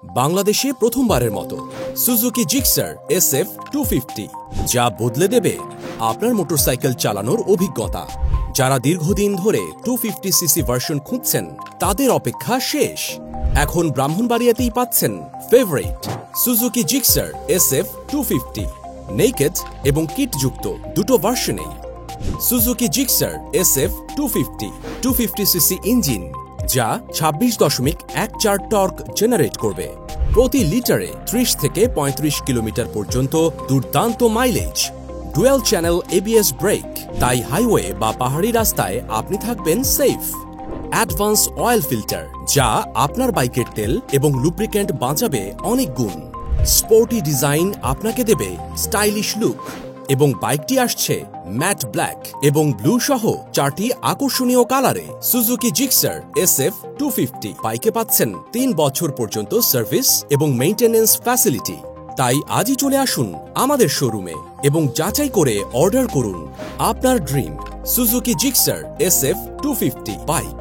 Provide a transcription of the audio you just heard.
বাংলাদেশে প্রথমবারের মতো সুজুকি জিক্সার SF 250, যা বদলে দেবে আপনার মোটরসাইকেল চালানোর অভিজ্ঞতা। যারা দীর্ঘদিন ধরে 250cc ভার্সন খুঁজছেন, তাদের অপেক্ষা শেষ। এখন ব্রাহ্মণবাড়িয়াতেই পাচ্ছেন favourite Suzuki Gixxer SF 250, naked এবং কিটযুক্ত দুটো ভার্সনেই। Suzuki Gixxer SF 250 250cc engine, যা 26.14 টর্ক জেনারেট করবে। প্রতি লিটারে 30 থেকে 35 কিলোমিটার পর্যন্ত দুর্দান্ত mileage. Dual channel ABS brake, তাই হাইওয়ে বা পাহাড়ি রাস্তায় আপনি থাকবেন সেফ। অ্যাডভান্স অয়েল ফিল্টার, যা আপনার বাইকের তেল এবং লুব্রিক্যান্ট বাঁচাবে অনেক গুণ। স্পোর্টি ডিজাইন আপনাকে দেবে স্টাইলিশ লুক, এবং বাইকটি আসছে ম্যাট ব্ল্যাক এবং ব্লু সহ 4টি আকর্ষণীয় কালারে। সুজুকি জিক্সার SF 250 বাইকে পাচ্ছেন 3 বছর পর্যন্ত সার্ভিস এবং মেইনটেনেন্স ফ্যাসিলিটি। তাই আজই চলে আসুন আমাদের শোরুমে এবং যাচাই করে অর্ডার করুন আপনার dream Suzuki Gixxer SF 250 bike.